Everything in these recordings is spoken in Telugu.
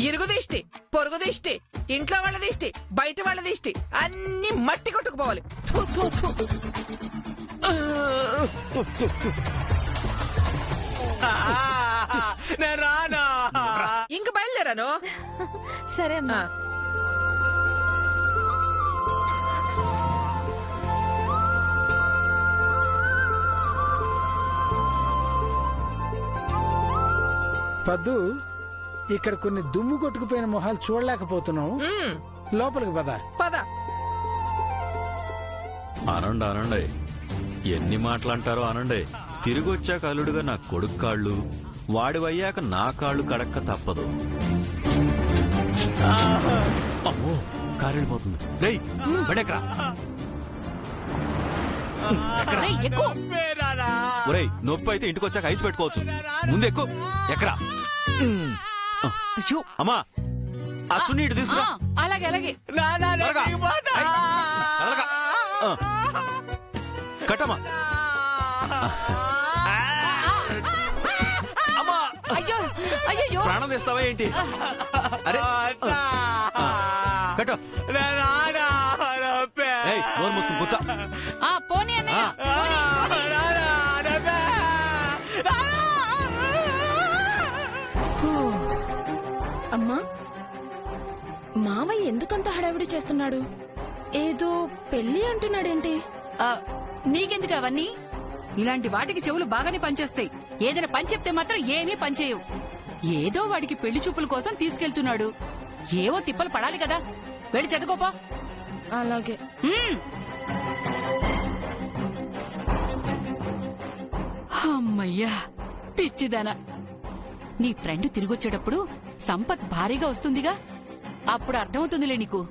ఇరుగు దిష్టి, పొరుగు దిష్టి, ఇంట్లో వాళ్ళ దిష్టి, బయట వాళ్ళ దిష్టి అన్ని మట్టి కొట్టుకుపోవాలి. థు, థు, థు. ఇంక బయలుదేరాను. సరే అమ్మా. పద్దు, ఇక్కడ కొన్ని దుమ్ము కొట్టుకుపోయిన మొహాలు చూడలేకపోతున్నావు. లోపలికి పద. పద. అనండి అనండి, ఎన్ని మాటలంటారో అనండి. తిరిగి వచ్చాక అల్లుడుగా నా కొడుకు కాళ్ళు, వాడివయ్యాక నా కాళ్ళు కడక్క తప్పదు. అమ్మో, కారు వెళ్ళిపోతుంది. రేయ్ బడెక్కరా. ఒరేయ్, నొప్పి అయితే ఇంటికి వచ్చాక ఐస్ పెట్టుకోవచ్చు. ముందు ఎక్కువ ఎక్కరా. అమ్మా, ఆ చున్నీ ఇటు తీసుకురా. అలాగే అలాగే. కట్టమ్మా. అమ్మా, అయ్యో అయ్యో, ప్రాణం తెస్తావా ఏంటి? అరే కట్టు. నోరు మూసుకుని కూర్చో. పోనీ అన్నయ్య. అమ్మా, మామయ్య ఎందుకంత హడావిడి చేస్తున్నాడు? ఏదో పెళ్లి అంటున్నాడేంటి? నీకెందుకు అవన్నీ? ఇలాంటి వాటికి చెవులు బాగానే పనిచేస్తాయి. ఏదైనా పని చెప్తే మాత్రం ఏమీ పనిచేయవు. ఏదో వాడికి పెళ్లి చూపుల కోసం తీసుకెళ్తున్నాడు. ఏవో తిప్పలు పడాలి కదా. వెళ్ళి చదువుకోపా. అలాగే. అమ్మయ్యా, పిచ్చిదానా. నీ ఫ్రెండ్ తిరిగొచ్చేటప్పుడు సంపత్ భారీగా వస్తుందిగా, అప్పుడు అర్థమవుతుందిలే నీకు.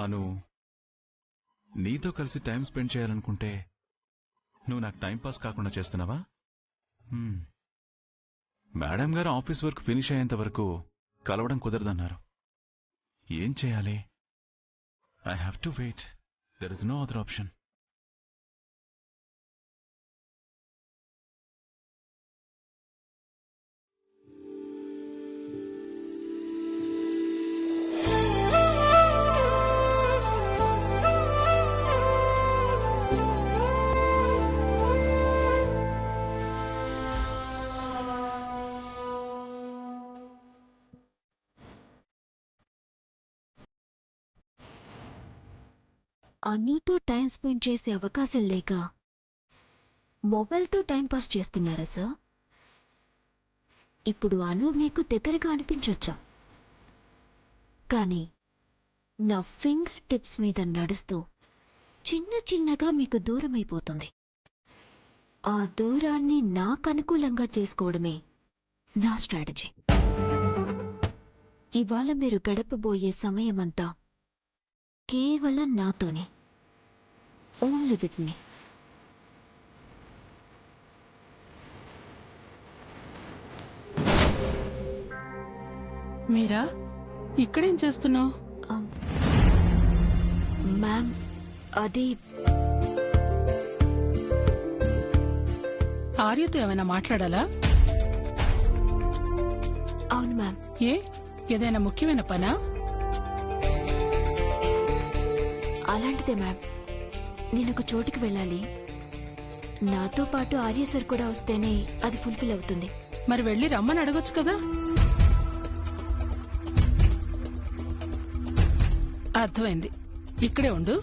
అను, నీతో కలిసి టైం స్పెండ్ చేయాలనుకుంటే నువ్వు నాకు టైం పాస్ కాకుండా చేస్తున్నావా? మేడం గారు ఆఫీస్ వర్క్ ఫినిష్ అయ్యేంత వరకు కలవడం కుదరదన్నారు. ఏం చేయాలి? I have to wait. There is no other option. అనుతో టైం స్పెండ్ చేసే అవకాశం లేక మొబైల్తో టైం పాస్ చేస్తున్నారా సార్? ఇప్పుడు అను మీకు దగ్గరగా అనిపించొచ్చా, కానీ నా ఫింగర్ టిప్స్ మీద నడుస్తూ చిన్న చిన్నగా మీకు దూరం అయిపోతుంది. ఆ దూరాన్ని నాకు అనుకూలంగా చేసుకోవడమే నా స్ట్రాటజీ. ఇవాళ మీరు గడపబోయే సమయమంతా కేవలం నాతోనే. Only with me. మీరా, ఇక్కడేం చేస్తున్నావు? మ్యామ్, అది ఆర్యతో ఏమైనా మాట్లాడాలా? అవును మ్యామ్. ఏదైనా ముఖ్యమైన పనా? అలాంటిదే మ్యామ్. నేనొక చోటుకి వెళ్ళాలి. నాతో పాటు ఆర్య సార్ కూడా వస్తేనే అది ఫుల్ఫిల్ అవుతుంది. మరి వెళ్ళి రమ్మని అడగొచ్చు కదా. అర్థమైంది, ఇక్కడే ఉండు.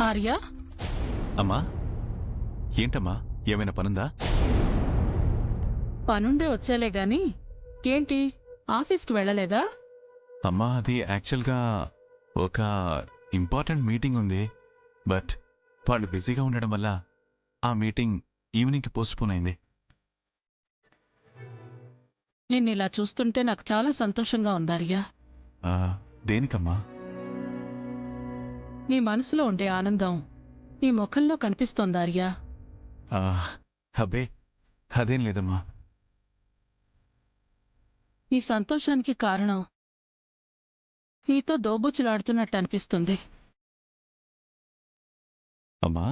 ఆర్య. అమ్మా, ఏంటమ్మా, ఏమైనా పనుందా? పనుండే వచ్చేలే గాని ఏంటి, ఆఫీస్కి వెళ్ళలేదా? అమ్మా, అది యాక్చువల్గా ఒక ఇంపార్టెంట్ మీటింగ్ ఉంది. బట్ వాళ్ళు బిజీగా ఉండడం వల్ల ఆ మీటింగ్ ఈవినింగ్కి పోస్ట్పోన్ అయింది. నిన్నిలా చూస్తుంటే నాకు చాలా సంతోషంగా ఉందార్యా. దేనికమ్మా? నీ మనసులో ఉండే ఆనందం నీ ముఖంలో కనిపిస్తోందార్యా. అబ్బే అదేం లేదమ్మా. నీ సంతోషానికి కారణం నీతో దోబుచ్చులాడుతున్నట్టు అనిపిస్తుంది. అమ్మా,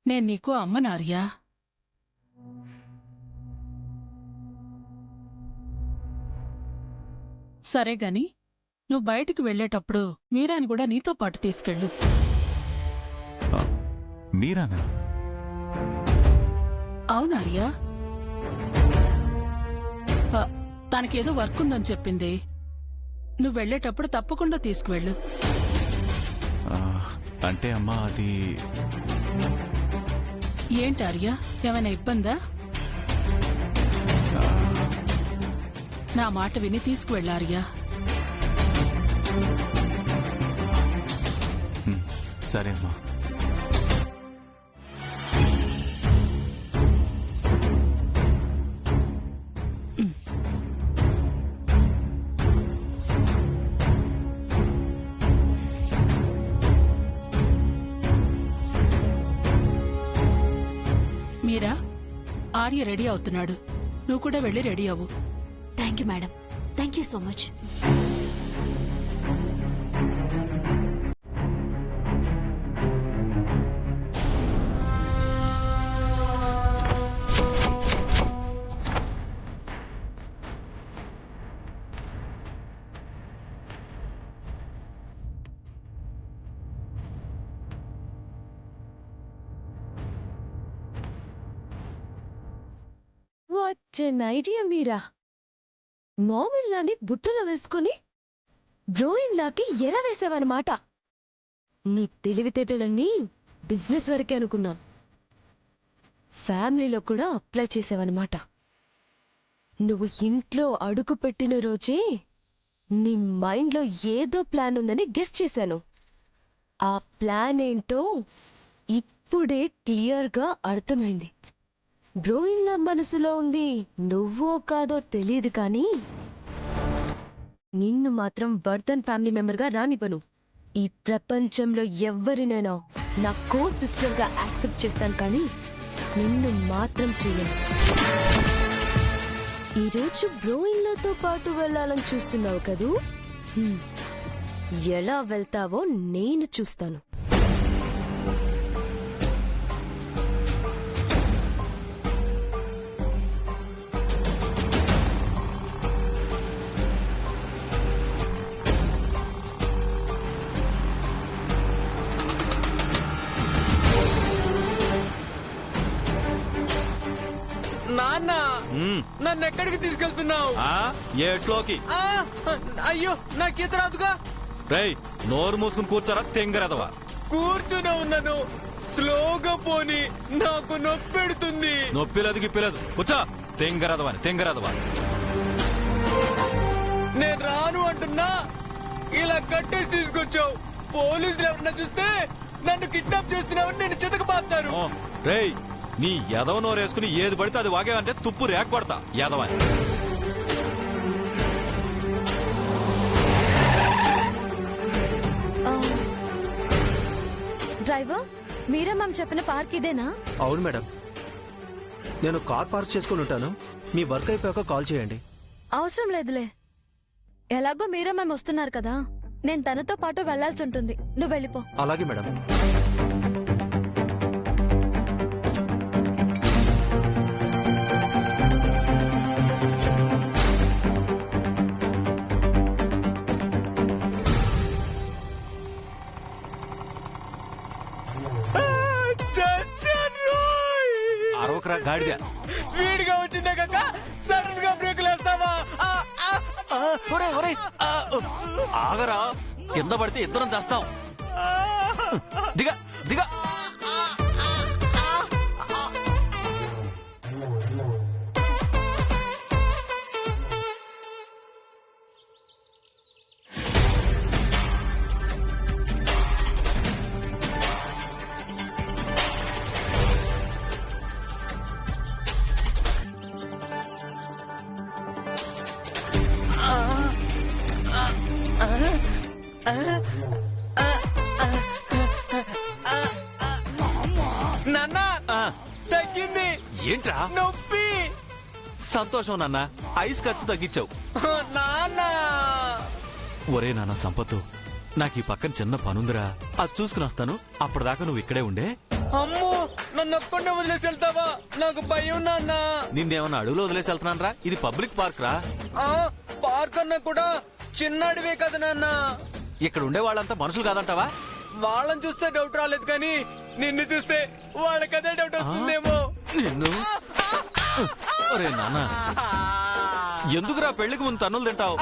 నేను నీకు అమ్మనార్యా. సరే గాని నువ్వు బయటికి వెళ్ళేటప్పుడు మీరాని కూడా నీతో పాటు తీసుకెళ్ళు. మీరానా? అవునార్యా, తనకేదో వర్క్ ఉందని చెప్పింది. నువ్వు వెళ్ళేటప్పుడు తప్పకుండా తీసుకువెళ్ళు. అంటే అమ్మా అది ఏంటి ఆర్యా, ఏమైనా ఇబ్బందా? నా మాట విని తీసుకువెళ్ళార్యా. సరే అమ్మా. మీరా, ఆర్య రెడీ అవుతున్నాడు. నువ్వు కూడా వెళ్ళి రెడీ అవ్వు. Thank you madam, thank you so much. What an idea Meera. మామిళ్ళని బుట్టలో వేసుకుని బ్రోయిన్లాకి ఎర వేసావన్నమాట. నీ తెలివితేటలన్నీ బిజినెస్ వరకే అనుకున్నా. ఫ్యామిలీలో కూడా అప్లై చేసావన్నమాట. నువ్వు ఇంట్లో అడుగు పెట్టిన రోజే నీ మైండ్లో ఏదో ప్లాన్ ఉందని గెస్ చేశాను. ఆ ప్లాన్ ఏంటో ఇప్పుడే క్లియర్గా అర్థమైంది. బ్రోయిన్ల మనసులో ఉంది నువ్వో కాదో తెలియదు కానీ నిన్ను మాత్రం వర్ధన్ ఫ్యామిలీ మెంబర్గా రానివ్వను. ఈ ప్రపంచంలో ఎవరినైనా నా కో సిస్టర్గా యాక్సెప్ట్ చేస్తాను కానీ నిన్ను మాత్రం చేయను. ఈరోజు బ్రోయిన్లతో పాటు వెళ్ళాలని చూస్తున్నావు కదూ, ఎలా వెళ్తావో నేను చూస్తాను. నాన్న, నన్ను ఎక్కడికి తీసుకెళ్తున్నావు? ఏట్లోకి. అయ్యో, నాకు ఈత రాదుగా. రేయ్, నోరు మూసుకుని కూర్చోరా తెంగరదవా. కూర్చునే ఉన్నాను, స్లోగా పోని, నాకు నొప్పి పెడుతుంది. నొప్పిలేదు గిప్పిలేదు, కూర్చో. తెంగరదవా తెంగరదవా. నేను రాను అంటున్నా, ఇలా కట్టేసి తీసుకొచ్చావు. పోలీసులు ఎవరన్నా చూస్తే నన్ను కిడ్నాప్ చేస్తున్నావని నేను చితకబాతారు. రేయ్, నీ ఎదవ నోరేసుకుని ఏది పడితే అది వాగేవంటే తుప్పు రేక కొడతా ఎదవని. డ్రైవర్, మీరే మేము చెప్పిన పార్క్ ఇదేనా? అవును మేడం, నేను కార్ పార్క్ చేసుకుని ఉంటాను. మీ వర్క్ అయిపోయాక కాల్ చేయండి. అవసరం లేదులే, ఎలాగో మీరే మేము వస్తున్నారు కదా, నేను తనతో పాటు వెళ్లాల్సి ఉంటుంది. నువ్వు వెళ్ళిపో. అలాగే మేడం. అరవకరా గాడిద. స్పీడ్ గా వచ్చిందే కాక సడన్ గా బ్రేక్ వేస్తావా? ఆగరా, కింద పడితే ఇద్దరం చేస్తాం. దిగా దిగా. నాన్న తగ్గింది. ఏంట్రా నొప్పి. సంతోషం నాన్న, ఐస్ ఖర్చు తగ్గించావు. నాన్న ఒరే నాన్న సంపత్తు, నాకు ఈ పక్కన చిన్న పనుందిరా, అది చూసుకుని వస్తాను. అప్పటిదాకా నువ్వు ఇక్కడే ఉండే. అమ్మో, నన్ను ఒక్కడే వదిలేసి వెళ్తావా? నాకు భయం నాన్న. నిన్నేమన్నా అడవిలో వదిలేసి వెళ్తున్నాను రా, ఇది పబ్లిక్ పార్క్ రా. పార్క్ అన్నా కూడా చిన్న అడవే కదా నాన్న. ఇక్కడ ఉండే వాళ్ళంతా మనుషులు కాదంటావా? వాళ్ళని చూస్తే డౌట్ రాలేదు, కానీ నిన్ను చూస్తే వాళ్ళకదే డౌట్ వస్తుందేమో. నిన్ను ఒరే నాన్న, ఎందుకురా పెళ్లికి ముందు తన్నులు తింటావు?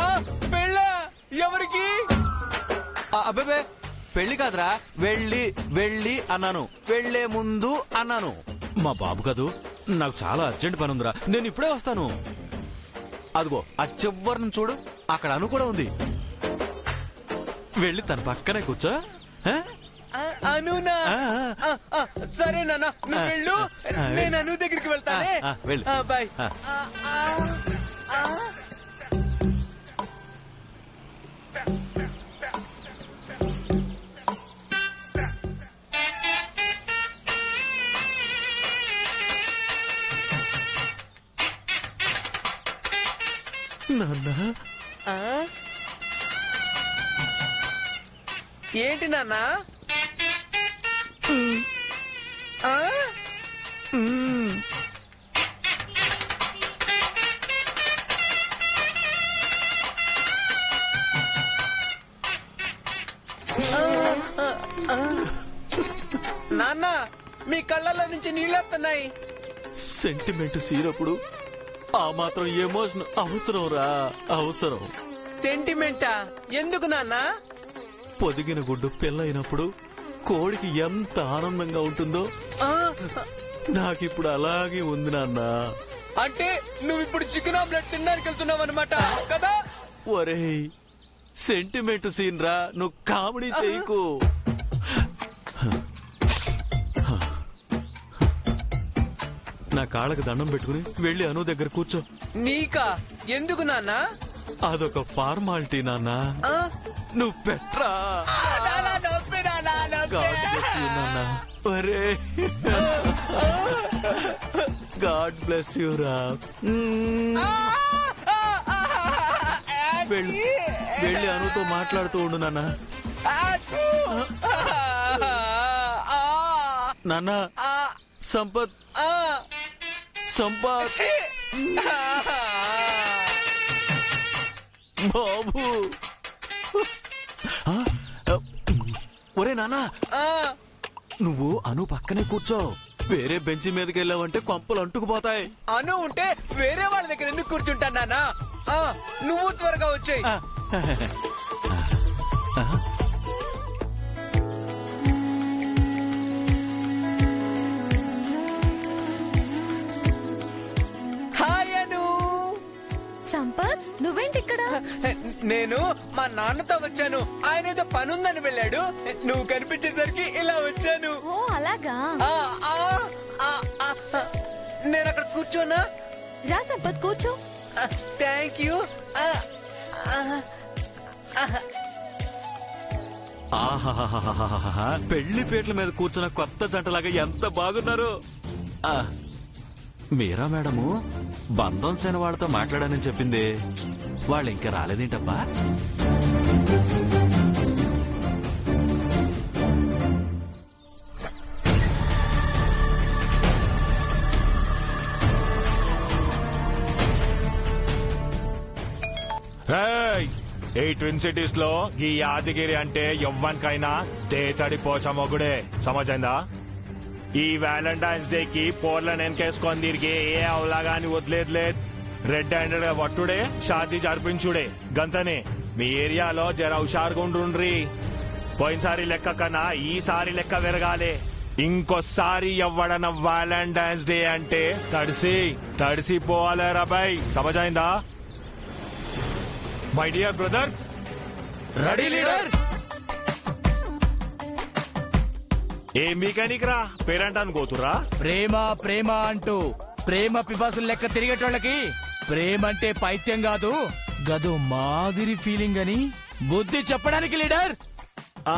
పెళ్ళ ఎవరికి? అబ్బే పెళ్లి కాదురా, వెళ్ళి వెళ్ళి అన్నాను, వెళ్లే ముందు అన్నాను. మా బాబు కదూ, నాకు చాలా అర్జెంట్ పని ఉందిరా, నేను ఇప్పుడే వస్తాను. అదిగో ఆ చివరిని చూడు, అక్కడ అను కూడా ఉంది. వెళ్ళి తన పక్కనే కూర్చో. అనునా? సరే నాన్న, నువ్వు వెళ్ళు, నేను అను దగ్గరికి వెళ్తానే. బాయ్. నాన్న ఏంటి నాన్న? నాన్న, మీ కళ్ళల్లో నుంచి నీళ్ళొస్తున్నాయి. సెంటిమెంట్ సీనప్పుడు ఆ మాత్రం ఎమోషన్ అవసరం రా, అవసరం. సెంటిమెంటా? ఎందుకు నాన్న? పొదిగిన గుడ్డు పెళ్ళైనప్పుడు కోడికి ఎంత ఆనందంగా ఉంటుందో నాకిప్పుడు అలాగే ఉంది నాన్న. అంటే నువ్వు ఇప్పుడు చికెన్ ఆమ్లెట్ తినడానికి వెళ్తున్నావు అనమాట కదా? ఒరేయ్, సెంటిమెంట్ సీన్ రా, నువ్వు కామెడీ చేయకు. నా కాళ్ళకి దండం పెట్టుకుని వెళ్ళి అను దగ్గర కూర్చో. నీకా? ఎందుకు నాన్న? అదొక ఫార్మాలిటీ నాన్న, నువ్వు పెట్రా. ఒరే, గాడ్ బ్లెస్ యూ రా. వెళ్ళి అనుతో మాట్లాడుతూ ఉండు నాన్న. నాన్న, సంపత్ సంపత్ బాబు. ఒరే నాన్నా, నువ్వు అను పక్కనే కూర్చో. వేరే బెంచ్ మీదకి వెళ్ళావంటే కొంపలు అంటుకుపోతాయి. అను ఉంటే వేరే వాళ్ళ దగ్గర ఎందుకు కూర్చుంటా నాన్న? నువ్వు త్వరగా వచ్చేయ్. హాయ్ అను. సంపత్, నువ్వేంటి ఇక్కడ? నేను మా నాన్నతో వచ్చాను. ఆయన ఏదో పనుందని వెళ్ళాడు. నువ్వు కనిపించేసరికి ఇలా వచ్చాను. ఓ అలాగా? నేను అక్కడ కూర్చోనా? రా సంపత్, కూర్చో. Thank you. ఆహాహాహాహా, పెళ్లి పీటల మీద కూర్చున్న కొత్త జంటలాగా ఎంత బాగున్నారు. మీరా మేడము బంధం సేన వాళ్ళతో మాట్లాడానని చెప్పింది, వాళ్ళు ఇంకా రాలేదేంటబ్బా? ఈ ట్విన్ సిటీస్ లో ఈ యాదగిరి అంటే ఎవ్వనికైనా దేతడి పోచమొగుడే, సమజైందా? ఈ వ్యాలంటైన్స్ డే కి పోర్లను వెనకేసుకొని తిరిగి ఏ అవలాగాని వదిలేదు. రెడ్ హ్యాండెడ్ గా వట్టుడే, షాదీ జరిపించుడే. గంతనే మీ ఏరియాలో జర హుషారుగా ఉండ్రి. పోయినసారి లెక్క కన్నా ఈసారి లెక్క పెరగాలి. ఇంకోసారి ఎవ్వడన వ్యాలంటైన్స్ డే అంటే తడిసిపోవాలి రాబాయ్, సమజైందా? My dear brothers, ready leader. ఏ మెకానిక్ రా పేరెంట్ అనుకోతురా? ప్రేమ ప్రేమ అంటూ ప్రేమ పిపాసులు లెక్క తిరిగేటోళ్ళకి ప్రేమ అంటే పైత్యం కాదు, గదు మాదిరి ఫీలింగ్ అని బుద్ధి చెప్పడానికి లీడర్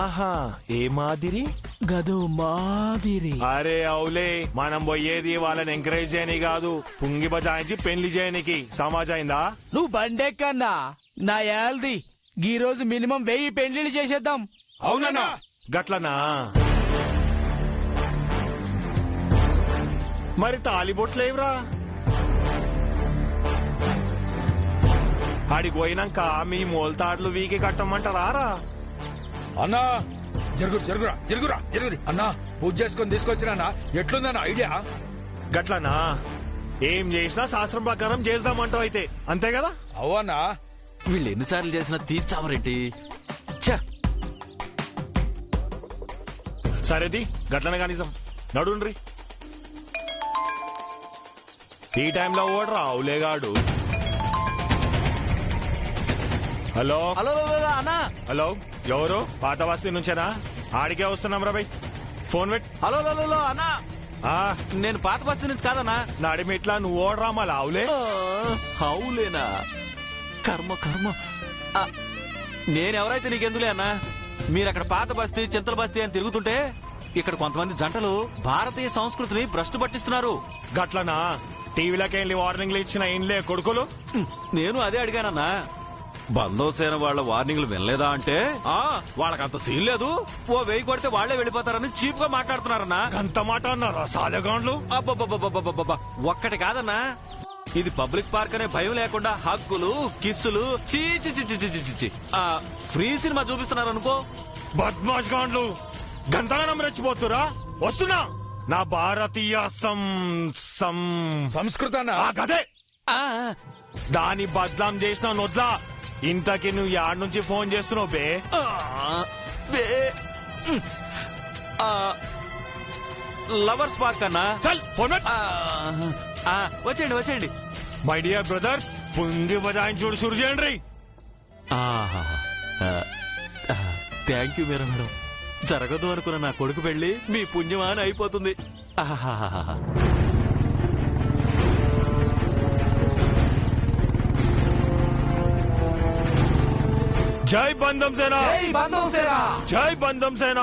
ఆహా ఏ మాదిరి గదు మాదిరి. అరే అవులే, మనం పోయేది వాళ్ళని ఎంకరేజ్ చేయని కాదు, పుంగి బజాయించి పెళ్లి చేయనికి. సమాజైందా? నువ్వు బండెక్కన్నా నా యాల్ది ఈ రోజు మినిమం 1000 పెళ్లిళ్ళు చేసేద్దాం. అవునన్నా గట్లనా? మరి తాలిబొట్లేవురా? ఆడికి పోయినాక మీ మోల్తాడ్లు వీకి కట్టమంటారా? అన్నా జరుగురా అన్నా, పూజ చేసుకొని తీసుకొచ్చినా ఎట్లుందన్న ఐడియా? గట్లనా? ఏం చేసినా శాస్త్రం ప్రకారం చేద్దామంటావు అయితే, అంతే కదా? అవన్నా వీళ్ళు ఎన్నిసార్లు చేసినా తీర్చామరేంటి? సరేది గట్లనే కనీసం నడుండ్రి. ఈ టైంలో ఓడరా అవులేగాడు. హలో హలో అన్నా. హలో, ఎవరు? పాత బస్తీ నుంచేనా? ఆడికే వస్తున్నాం రా బై. Phone pet. హలో అన్నా, నేను పాత బస్తీ నుంచి కాదన్నా. నడిమిట్లా నువ్వు ఓడరా మళ్ళా అవులే. హౌలేనా? కర్మ. నేనెవరైతే నీకెందులే అన్నా. మీరక్కడ పాత బస్తీ చింతల బస్తీ అని తిరుగుతుంటే ఇక్కడ కొంతమంది జంటలు భారతీయ సంస్కృతిని భ్రష్టు పట్టిస్తున్నారు. గట్లనా? టీవీలకెళ్ళి వార్నింగ్లు ఇచ్చిన ఇండ్లే కొడుకులు. నేను అదే అడిగానన్నా. బందోసేన వాళ్ళ వార్నింగ్లు వినలేదా అంటే వాళ్ళకంత సీన్ లేదు, ఓ 1000 కొడితే వాళ్లే వెళ్ళిపోతారని చీప్ గా మాట్లాడుతున్నారన్నా. అంత మాట అన్నారా సాలెగాండ్లు? అబ్బబ్బబ్బబ్బబ్బబ్బ, ఒక్కటి కాదన్నా, ఇది పబ్లిక్ పార్క్ అనే భయం లేకుండా హక్కులు కిస్సులు చీ ఫ్రీ సినిమా చూపిస్తున్నారు అనుకో. బద్మాష్ గాండ్లు గంతగానం రెచ్చిపోతురా. వస్తున్నా. నా భారతీయ సంస్కృతానా గదే దాని బద్లాం చేసిన నొద్లా. ఇంతకి నువ్వు యాడ్ నుంచి ఫోన్ చేస్తున్నావు బే? లవర్స్ పార్క్ అన్నా. చల్ ఫోన్ వచ్చేయండి. మై డియర్ బ్రదర్స్, పుంగి బజాయించుడు షురు చేయండి. Thank you madam. జరగదు అనుకున్న నా కొడుకు పెళ్లి మీ పుణ్యమా అని అయిపోతుంది. జై బంధం సేన, జై బంధం సేన.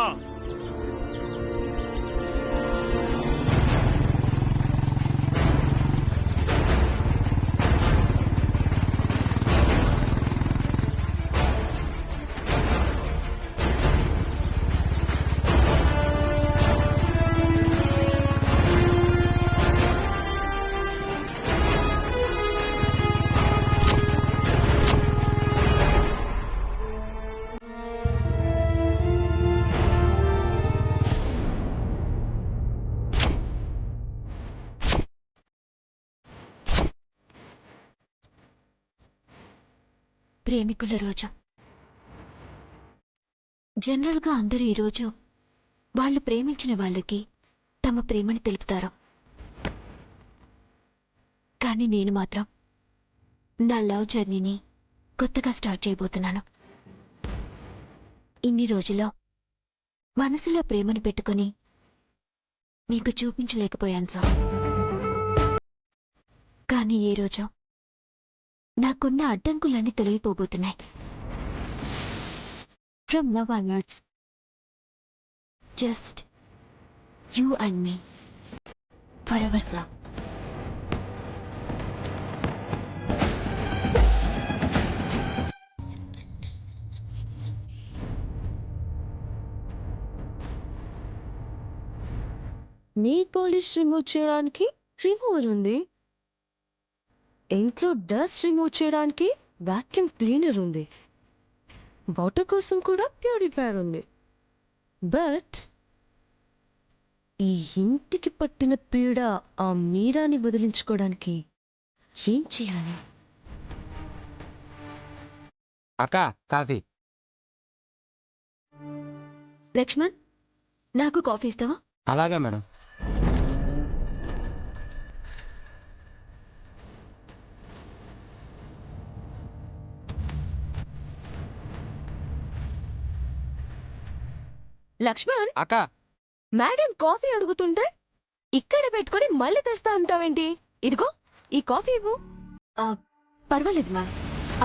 ప్రేమికుల రోజు. జనరల్గా అందరూ ఈరోజు వాళ్ళు ప్రేమించిన వాళ్ళకి తమ ప్రేమని తెలుపుతారు. కానీ నేను మాత్రం నా లవ్ జర్నీని కొత్తగా స్టార్ట్ చేయబోతున్నాను. ఇన్ని రోజుల్లో మనసులో ప్రేమను పెట్టుకుని మీకు చూపించలేకపోయాను సార్. కానీ ఏ రోజు నాకున్న అడ్డంకులన్నీ తొలగిపోబోతున్నాయి. From now onwards just you and me forever sir. నీట్ పాలిష్ రిమూవ్ చేయడానికి రిమూవర్ ఉంది, ఇంట్లో డస్ట్ రిమూవ్ చేయడానికి వాక్యూమ్ క్లీనర్ ఉంది, వాటర్ కోసం కూడా ప్యూరిఫైయర్ ఉంది. బట్ ఈ ఇంటికి పట్టిన పీడ ఆ మీరాని వదిలించుకోవడానికి ఏం చేయాలి? అక్క కాఫీ. లక్ష్మణ్, నాకు కాఫీ ఇస్తావా? అలాగే మేడం. లక్ష్మణ్, అక్క మేడం కాఫీ అడుగుతుంటే ఇక్కడ పెట్టుకొని మళ్ళీ తెస్తా అంటావేంటి? ఇదిగో ఈ కాఫీ ఇవ్వు. పర్వాలేదు మా.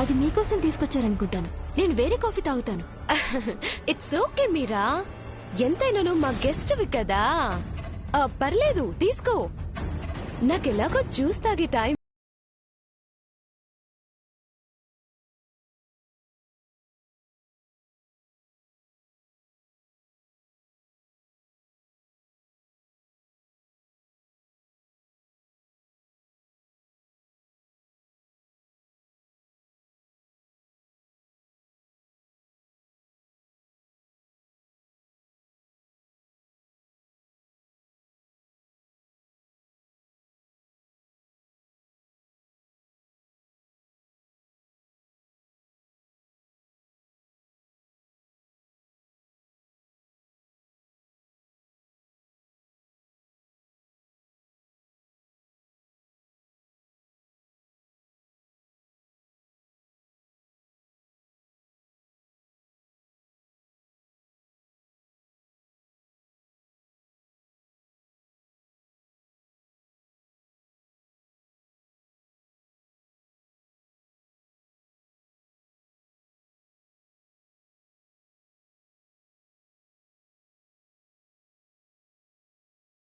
అది మీకోసం తీసుకొచ్చారనుకుంటాను. నేను వేరే కాఫీ తాగుతాను. ఇట్స్ ఓకే మీరా, ఎంతైనా నువ్వు మా గెస్ట్వి కదా. పర్లేదు తీసుకో. నాకెలాగో జ్యూస్ తాగే టైం